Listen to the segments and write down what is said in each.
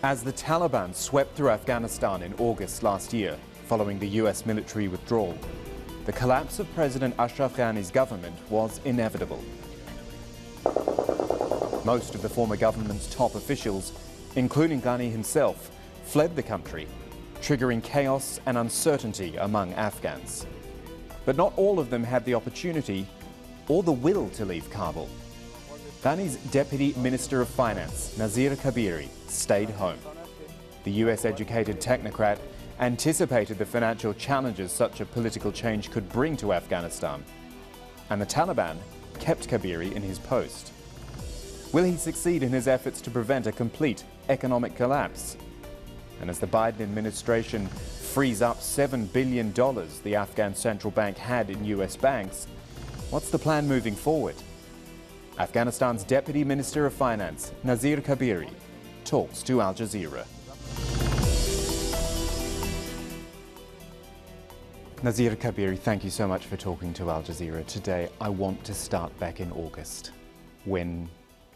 As the Taliban swept through Afghanistan in August last year, following the US military withdrawal, the collapse of President Ashraf Ghani's government was inevitable. Most of the former government's top officials, including Ghani himself, fled the country, triggering chaos and uncertainty among Afghans. But not all of them had the opportunity or the will to leave Kabul. Ghani's Deputy Minister of Finance, Nazir Kabiri, stayed home. The US-educated technocrat anticipated the financial challenges such a political change could bring to Afghanistan. And the Taliban kept Kabiri in his post. Will he succeed in his efforts to prevent a complete economic collapse? And as the Biden administration frees up $7 billion the Afghan central bank had in US banks, what's the plan moving forward? Afghanistan's Deputy Minister of Finance, Nazir Kabiri, talks to Al Jazeera. Nazir Kabiri, thank you so much for talking to Al Jazeera today. I want to start back in August when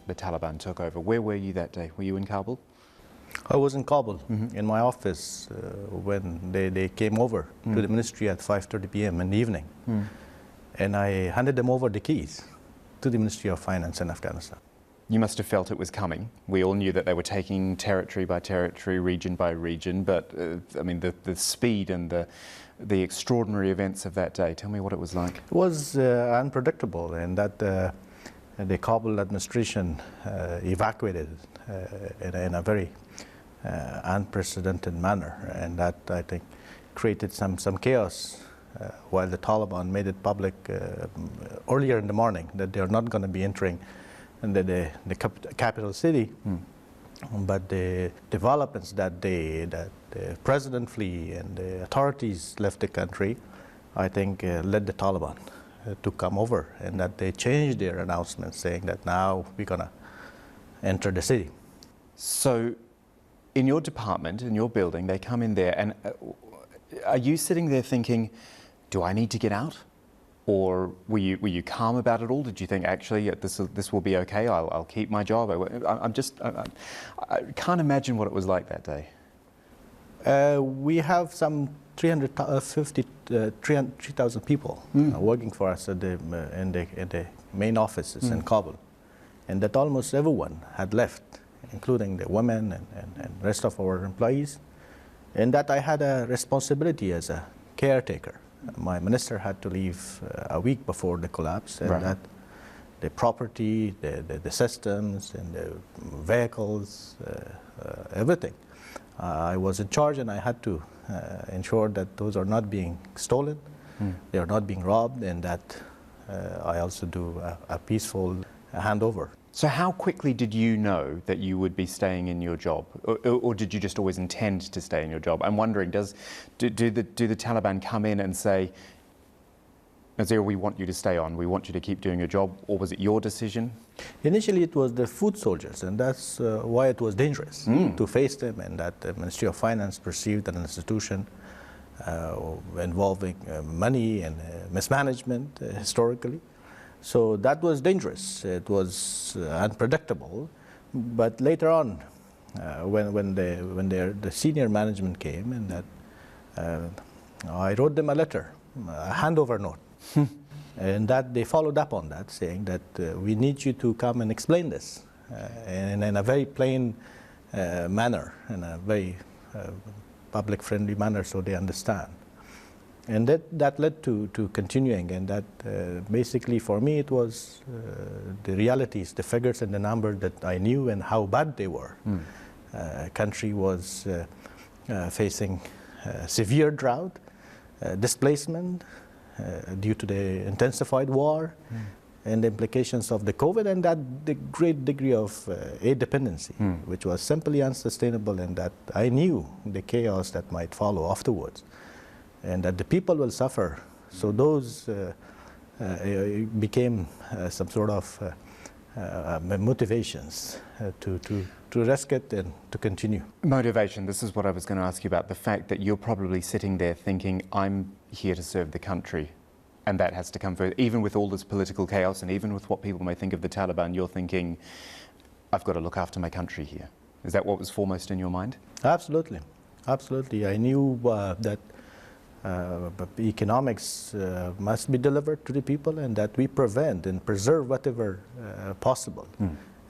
the Taliban took over. Where were you that day? Were you in Kabul? I was in Kabul, in my office, when they came over to the ministry at 5:30 p.m. in the evening. And I handed them over the keys to the Ministry of Finance in Afghanistan. You must have felt it was coming. We all knew that they were taking territory by territory, region by region, but I mean, the speed and the extraordinary events of that day. Tell me what it was like. It was unpredictable, and that the Kabul administration evacuated in a very unprecedented manner, and that, I think, created some chaos while the Taliban made it public earlier in the morning that they're not going to be entering the capital city. But the developments that the president flee and the authorities left the country, I think led the Taliban to come over, and that they changed their announcement saying that now we're going to enter the city. So in your department, in your building, they come in there, and are you sitting there thinking, do I need to get out? Or were you calm about it all? Did you think, actually, this will be okay, I'll keep my job? I can't imagine what it was like that day. We have some 3,000 people working for us at in the main offices in Kabul. And that almost everyone had left, including the women and rest of our employees. And that I had a responsibility as a caretaker. My minister had to leave a week before the collapse, and that the property, the systems, and the vehicles, everything. I was in charge, and I had to ensure that those are not being stolen, they are not being robbed, and that I also do a peaceful handover. So how quickly did you know that you would be staying in your job, or did you just always intend to stay in your job? I'm wondering, do the Taliban come in and say, Nazir, we want you to stay on, we want you to keep doing your job, or was it your decision? Initially it was the foot soldiers, and that's why it was dangerous to face them, and that the Ministry of Finance perceived an institution involving money and mismanagement historically. So that was dangerous. It was unpredictable. But later on, when the senior management came, and that I wrote them a letter, a handover note, and that they followed up on that, saying that we need you to come and explain this in a very plain manner, in a very public-friendly manner, so they understand. And that led to continuing, and that basically for me it was the realities, the figures and the number that I knew and how bad they were. Country was facing severe drought, displacement due to the intensified war, and the implications of the COVID, and that the great degree of aid dependency, which was simply unsustainable, and that I knew the chaos that might follow afterwards, and that the people will suffer. So those became some sort of motivations to risk it and to continue. Motivation, this is what I was going to ask you about, the fact that you're probably sitting there thinking, I'm here to serve the country. and that has to come first. Even with all this political chaos and even with what people may think of the Taliban, you're thinking, I've got to look after my country here. Is that what was foremost in your mind? Absolutely. Absolutely. I knew that economics must be delivered to the people, and that we prevent and preserve whatever possible.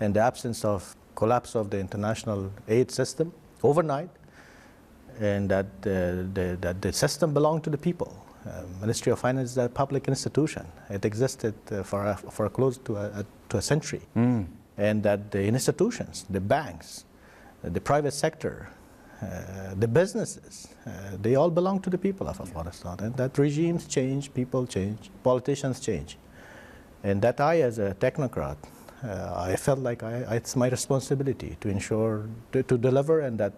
In the absence of collapse of the international aid system overnight, and that the system belonged to the people. Ministry of Finance is a public institution. It existed for close to a century. And that the institutions, the banks, the private sector, the businesses, they all belong to the people of Afghanistan. And that regimes change, people change, politicians change. And that I, as a technocrat, I felt like it's my responsibility to ensure, to deliver and that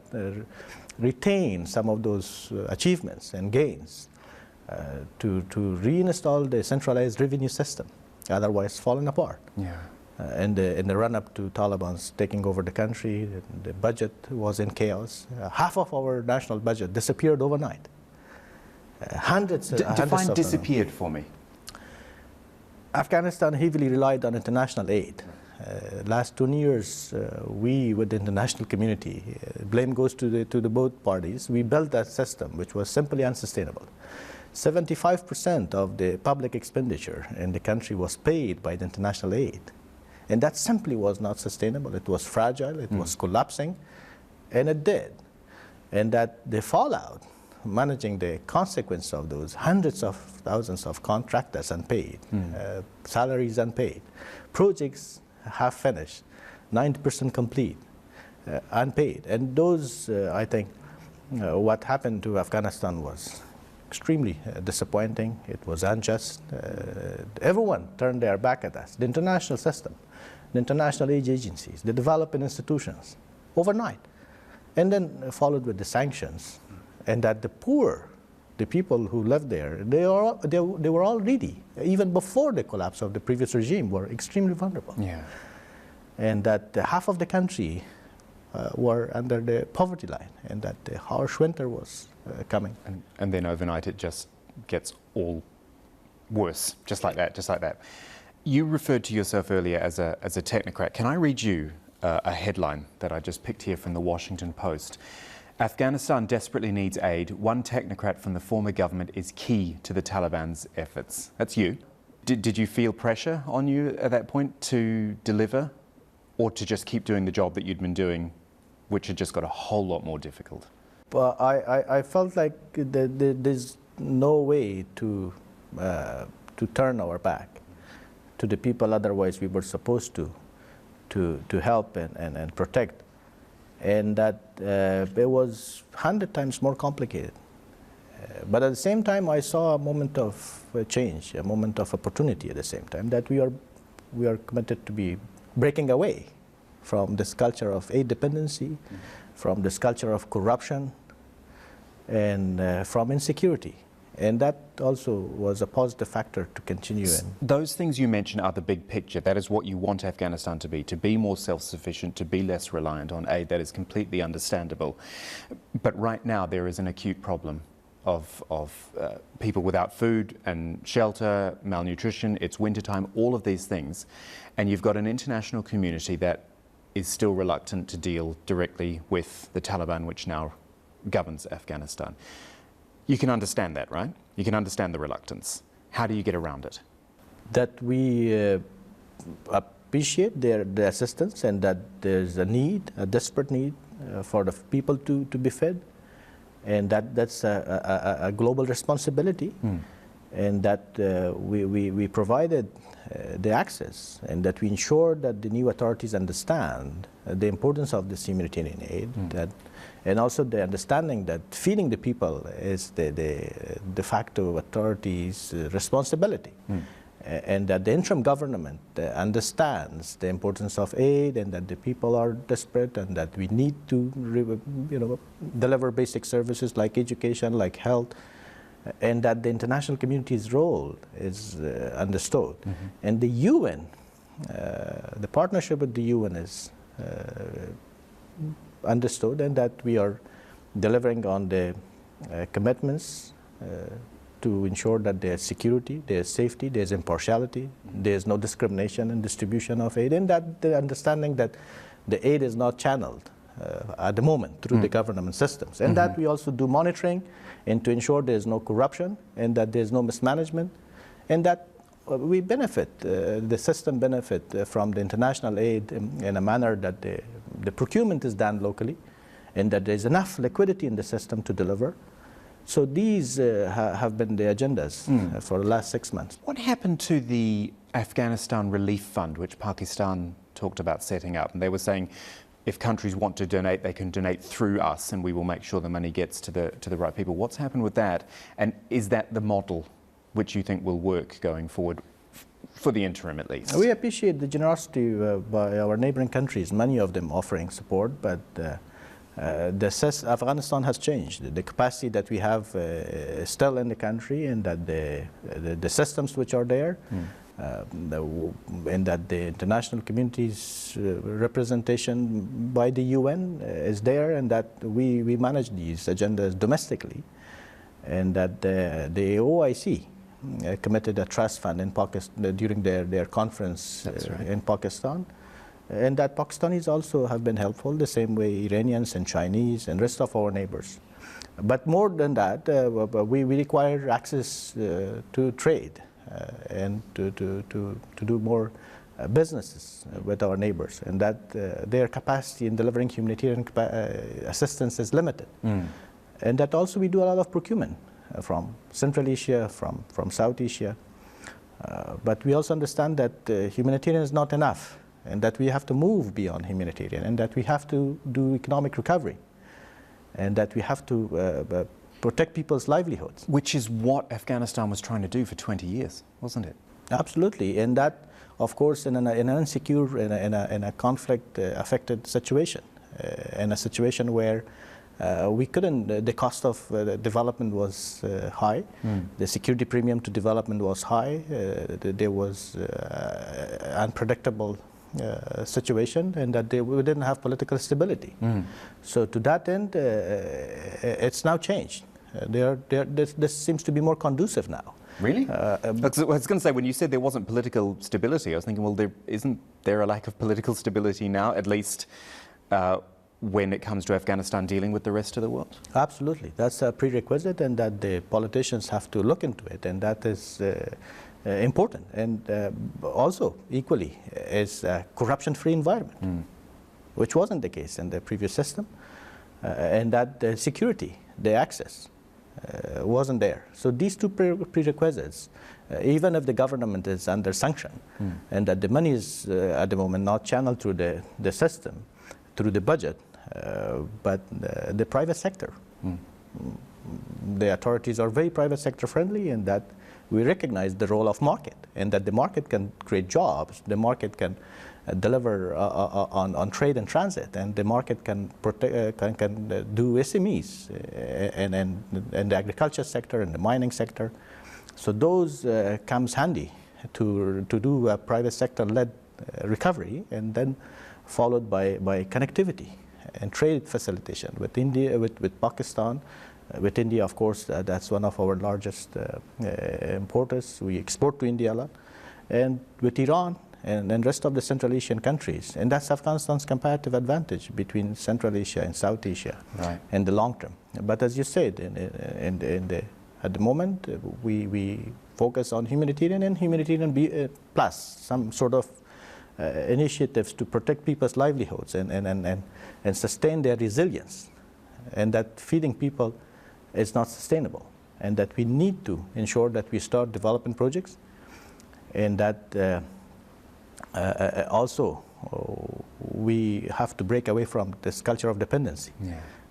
retain some of those achievements and gains, to reinstall the centralized revenue system, otherwise falling apart. Yeah. In the run-up to Taliban's taking over the country, the budget was in chaos. Half of our national budget disappeared overnight. Define disappeared for me. Afghanistan heavily relied on international aid. Last 20 years, we, with the international community, blame goes to the both parties. We built that system, which was simply unsustainable. 75% of the public expenditure in the country was paid by the international aid. And that simply was not sustainable. It was fragile, it was collapsing, and it did. And that the fallout, managing the consequence of those hundreds of thousands of contractors unpaid, salaries unpaid, projects half finished, 90% complete, unpaid. And those, I think, what happened to Afghanistan was extremely disappointing. It was unjust. Everyone turned their back at us. The international system, the international aid agencies, the development institutions, overnight. And then followed with the sanctions. And that the poor, the people who lived there, they were already, even before the collapse of the previous regime, were extremely vulnerable. Yeah. And that half of the country were under the poverty line, and that the harsh winter was coming. And then overnight it just gets all worse, just like that, just like that. You referred to yourself earlier as a technocrat. Can I read you a headline that I just picked here from the Washington Post? Afghanistan desperately needs aid. One technocrat from the former government is key to the Taliban's efforts. That's you. Did you feel pressure on you at that point to deliver, or to just keep doing the job that you'd been doing, which had just got a whole lot more difficult? Well, I felt like there's no way to turn our back to the people otherwise we were supposed to help and protect. And that it was 100 times more complicated. But at the same time, I saw a moment of change, a moment of opportunity at the same time, that we are committed to be breaking away from this culture of aid dependency, from this culture of corruption, and from insecurity. And that also was a positive factor to continue in. Those things you mentioned are the big picture. That is what you want Afghanistan to be more self-sufficient, to be less reliant on aid. That is completely understandable. But right now there is an acute problem of people without food and shelter, malnutrition, it's wintertime, all of these things. And you've got an international community that is still reluctant to deal directly with the Taliban, which now governs Afghanistan. You can understand that, right? You can understand the reluctance. How do you get around it? That we appreciate their assistance, and that there's a need, a desperate need for the people to be fed, and that's a global responsibility, and that we provided the access, and that we ensure that the new authorities understand the importance of this humanitarian aid, and also the understanding that feeding the people is the de facto authorities' responsibility, and that the interim government understands the importance of aid, and that the people are desperate, and that we need to deliver basic services like education, like health, and that the international community's role is understood. And the UN, the partnership with the UN is understood, and that we are delivering on the commitments to ensure that there's security, there's safety, there's impartiality, there's no discrimination in distribution of aid, and that the understanding that the aid is not channeled at the moment through the government systems. And that we also do monitoring and to ensure there's no corruption and that there's no mismanagement, and that we benefit, the system benefit from the international aid in a manner that the procurement is done locally and that there's enough liquidity in the system to deliver. So these have been the agendas for the last 6 months. What happened to the Afghanistan Relief Fund, which Pakistan talked about setting up? And they were saying if countries want to donate, they can donate through us and we will make sure the money gets to the right people. What's happened with that? And is that the model which you think will work going forward, for the interim at least? We appreciate the generosity by our neighboring countries, many of them offering support, but Afghanistan has changed. The capacity that we have is still in the country, and that the systems which are there, and that the international community's representation by the UN is there, and that we manage these agendas domestically, and that the OIC committed a trust fund in Pakistan during their conference in Pakistan, and that Pakistanis also have been helpful the same way Iranians and Chinese and rest of our neighbors. But more than that, we require access to trade and to do more businesses with our neighbors, and that their capacity in delivering humanitarian assistance is limited. And that also we do a lot of procurement from Central Asia, from South Asia. But we also understand that humanitarian is not enough, and that we have to move beyond humanitarian, and that we have to do economic recovery, and that we have to protect people's livelihoods. Which is what Afghanistan was trying to do for 20 years, wasn't it? Absolutely, and that, of course, in an insecure, in a conflict-affected situation, in a situation where we couldn't, the cost of development was high, the security premium to development was high, there was unpredictable situation, and that we didn't have political stability. So to that end, it's now changed. This seems to be more conducive now. Really? I was going to say, when you said there wasn't political stability, I was thinking, well, isn't there a lack of political stability now, at least when it comes to Afghanistan dealing with the rest of the world? Absolutely. That's a prerequisite, and that the politicians have to look into it, and that is important. And also, equally, is a corruption-free environment, which wasn't the case in the previous system, and that the security, the access, wasn't there. So these two prerequisites, even if the government is under sanction, and that the money is at the moment not channeled through the system, through the budget, but the private sector. The authorities are very private sector friendly, and that we recognize the role of market, and that the market can create jobs, the market can deliver on trade and transit, and the market can do SMEs and the agriculture sector and the mining sector. So those comes handy to do a private sector led recovery, and then followed by connectivity and trade facilitation with India, with Pakistan, with India, of course. That's one of our largest importers. We export to India a lot, and with Iran and rest of the Central Asian countries. And that's Afghanistan's comparative advantage between Central Asia and South Asia in the long term. But as you said, at the moment, we focus on humanitarian and humanitarian plus some sort of initiatives to protect people's livelihoods and sustain their resilience, and that feeding people is not sustainable, and that we need to ensure that we start development projects, and that also we have to break away from this culture of dependency.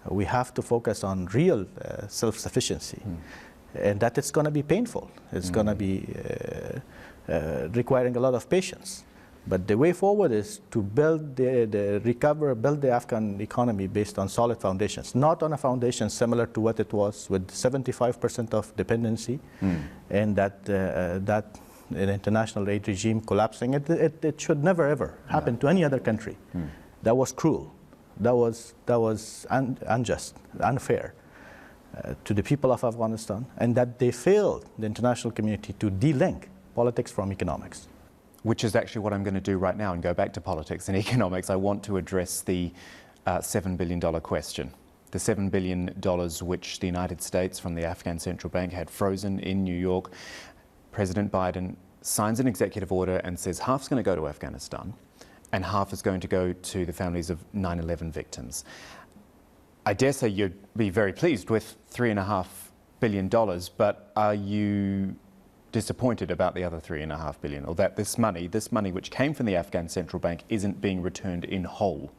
We have to focus on real self-sufficiency, and that it's going to be painful. It's going to be requiring a lot of patience. But the way forward is to build build the Afghan economy based on solid foundations, not on a foundation similar to what it was with 75% of dependency, and that an international aid regime collapsing. It should never ever happen to any other country. That was cruel. That was unjust, unfair. to the people of Afghanistan, and that they failed the international community to de-link politics from economics. Which is actually what I'm going to do right now and go back to politics and economics. I want to address the $7 billion question. The $7 billion which the United States from the Afghan Central Bank had frozen in New York. President Biden signs an executive order and says half's going to go to Afghanistan and half is going to go to the families of 9/11 victims. I dare say you'd be very pleased with $3.5 billion, but are you disappointed about the other $3.5 billion, or that this money which came from the Afghan Central Bank isn't being returned in whole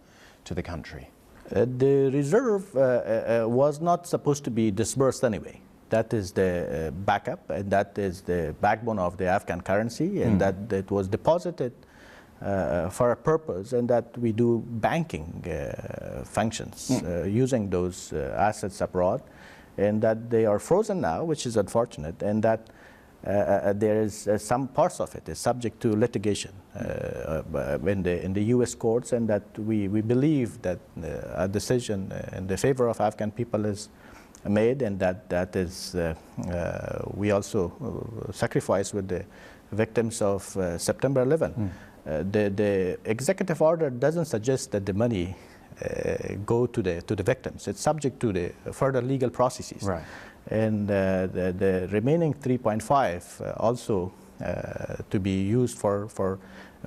to the country? The reserve was not supposed to be disbursed anyway. That is the backup, and that is the backbone of the Afghan currency, and that it was deposited for a purpose, and that we do banking functions using those assets abroad, and that they are frozen now, which is unfortunate, and that there is some parts of it is subject to litigation in the U.S. courts, and that we believe that a decision in the favor of Afghan people is made, and that is we also sacrifice with the victims of September 11. The executive order doesn't suggest that the money go to the victims. It's subject to the further legal processes. Right. And the remaining 3.5 also to be used for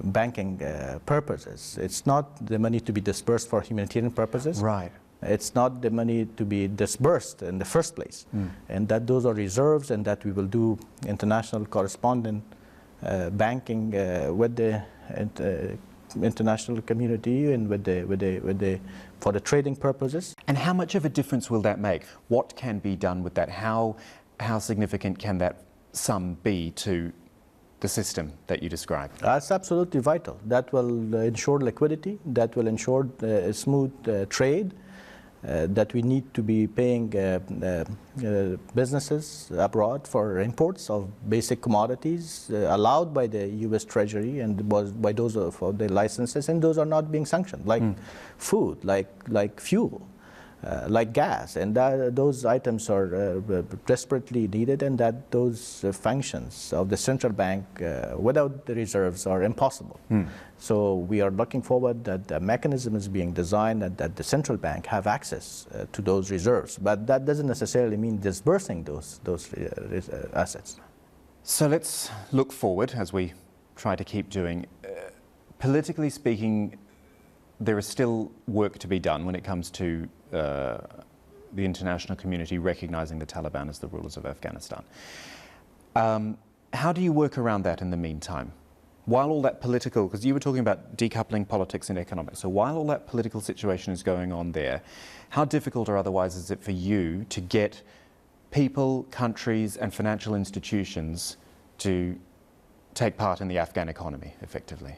banking purposes. It's not the money to be dispersed for humanitarian purposes. Right. It's not the money to be dispersed in the first place. And that those are reserves, and that we will do international correspondent banking with the international community and for the trading purposes. And how much of a difference will that make? What can be done with that? How significant can that sum be to the system that you described? That's absolutely vital. That will ensure liquidity, that will ensure smooth trade, that we need to be paying businesses abroad for imports of basic commodities allowed by the U.S. Treasury and by those of the licenses, and those are not being sanctioned, like food, like fuel, like gas, and those items are desperately needed, and that those functions of the central bank without the reserves are impossible. So we are looking forward that the mechanism is being designed and that the central bank have access to those reserves, but that doesn't necessarily mean disbursing those assets. So let's look forward, as we try to keep doing. Politically speaking, there is still work to be done when it comes to the international community recognizing the Taliban as the rulers of Afghanistan. How do you work around that in the meantime? While all that political, because you were talking about decoupling politics and economics, so while all that political situation is going on there, how difficult or otherwise is it for you to get people, countries and financial institutions to take part in the Afghan economy effectively?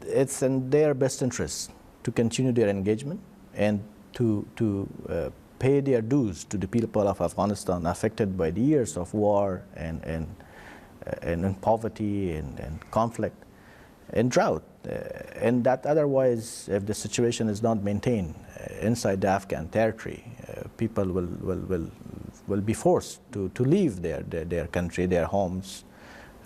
It's in their best interest to continue their engagement and to pay their dues to the people of Afghanistan affected by the years of war and poverty and conflict and drought. And that otherwise, if the situation is not maintained inside the Afghan territory, people will be forced to leave their country, their homes.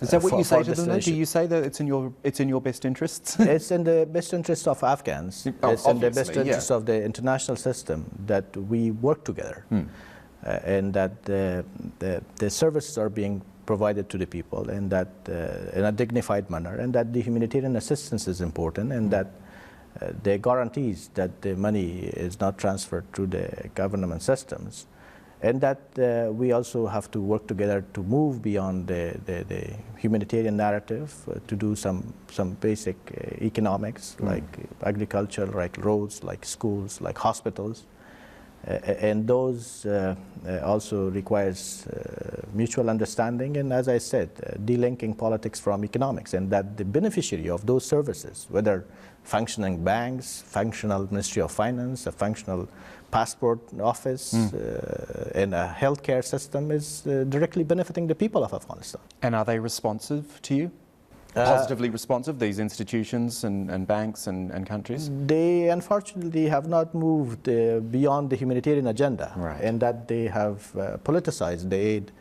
Is that what you say to them then? Do you say that it's in your best interests? It's in the best interest of Afghans. It's in the best interest of the international system that we work together and that the services are being provided to the people, and that in a dignified manner, and that the humanitarian assistance is important, and that the guarantees that the money is not transferred through the government systems, and that we also have to work together to move beyond the humanitarian narrative to do some basic economics, like agriculture, like roads, like schools, like hospitals. And those also requires mutual understanding, and as I said, delinking politics from economics, and that the beneficiary of those services, whether functioning banks, functional Ministry of Finance, a functional passport office, and a healthcare system, is directly benefiting the people of Afghanistan. And are they responsive to you? positively responsive, these institutions and banks and countries? They unfortunately have not moved beyond the humanitarian agenda, Right. and that they have politicized the aid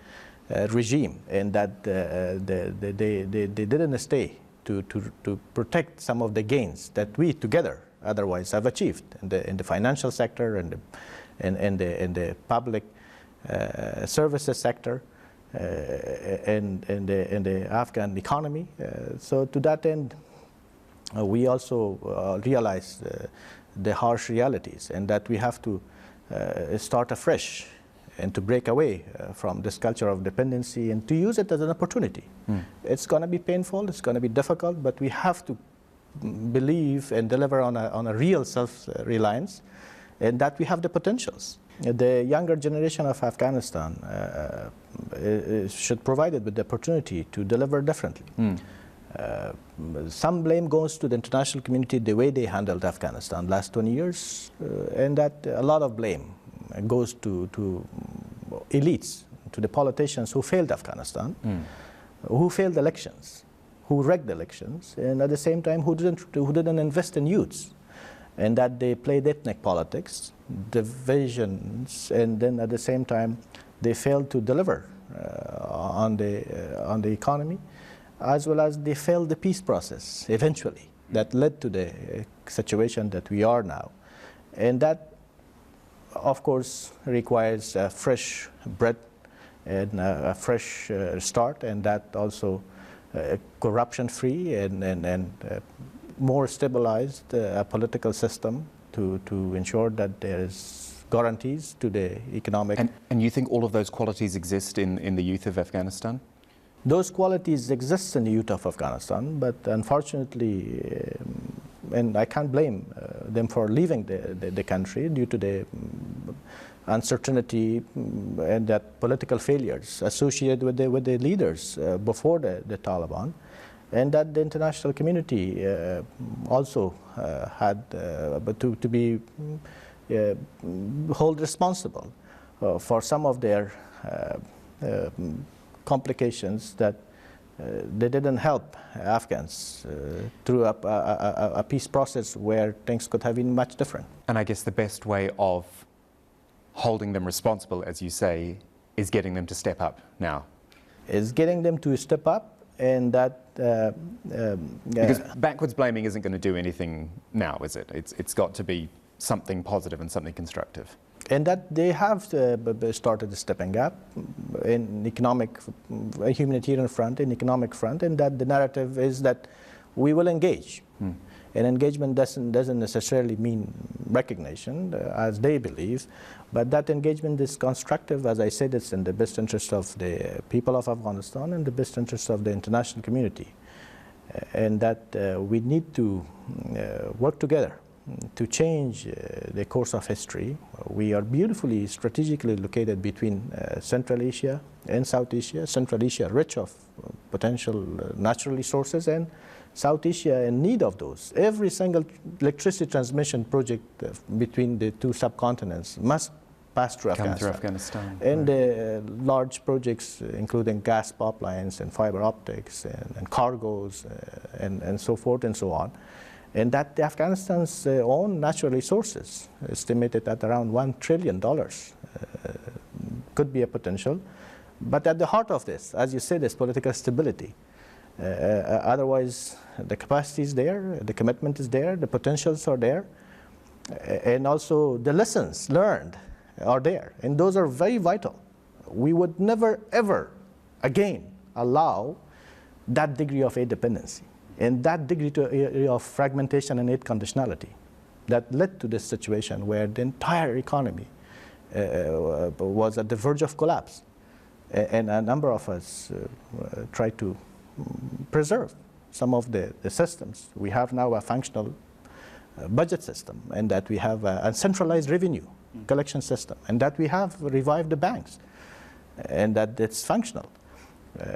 regime, and that they didn't stay to protect some of the gains that we together otherwise have achieved in the financial sector and in the public services sector. In the Afghan economy. So to that end, we also realize the harsh realities, and that we have to start afresh and to break away from this culture of dependency and to use it as an opportunity. It's going to be painful, it's going to be difficult, but we have to believe and deliver on a real self-reliance, and that we have the potentials. The younger generation of Afghanistan should provide it with the opportunity to deliver differently. Some blame goes to the international community, the way they handled Afghanistan last 20 years, and that a lot of blame goes to elites, to the politicians who failed Afghanistan, who failed elections, who rigged elections, and at the same time who didn't invest in youths, and that they played ethnic politics, divisions, and then at the same time they failed to deliver on the economy, as well as they failed the peace process eventually that led to the situation that we are now. And that, of course, requires a fresh breath and a fresh start, and that also corruption-free and more stabilized political system to ensure that there is guarantees to the economic. And you think all of those qualities exist in the youth of Afghanistan? Those qualities exist in the youth of Afghanistan, but unfortunately, and I can't blame them for leaving the country due to the uncertainty and that political failures associated with the leaders before the Taliban, and that the international community also had to be held responsible for some of their complications that they didn't help Afghans through a peace process where things could have been much different. And I guess the best way of holding them responsible, as you say, is getting them to step up now. Is getting them to step up, and that because backwards blaming isn't going to do anything now, is it? It's got to be something positive and something constructive. And that they have started stepping up in economic, humanitarian front, in economic front, and that the narrative is that we will engage. And engagement doesn't necessarily mean recognition, as they believe, but that engagement is constructive. As I said, it's in the best interest of the people of Afghanistan and the best interest of the international community. And that we need to work together to change the course of history. We are beautifully strategically located between Central Asia and South Asia. Central Asia rich of potential natural resources, and South Asia in need of those. Every single electricity transmission project between the two subcontinents must pass through Afghanistan. And large projects including gas pipelines and fiber optics and cargoes and so forth and so on. And that Afghanistan's own natural resources, estimated at around $1 trillion, could be a potential. But at the heart of this, as you said, is political stability. Otherwise, the capacity is there, the commitment is there, the potentials are there, and also the lessons learned are there. And those are very vital. We would never, ever again allow that degree of aid dependency and that degree of fragmentation and aid conditionality that led to this situation where the entire economy was at the verge of collapse. And a number of us tried to preserve some of the systems. We have now a functional budget system, and that we have a centralized revenue collection system, and that we have revived the banks, and that it's functional.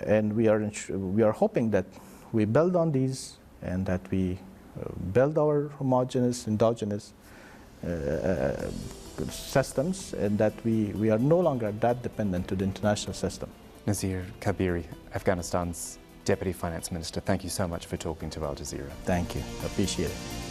And we are hoping that we build on these, and that we build our homogeneous, endogenous systems, and that we are no longer that dependent to the international system. Nazir Kabiri, Afghanistan's Deputy Finance Minister, thank you so much for talking to Al Jazeera. Thank you. Appreciate it.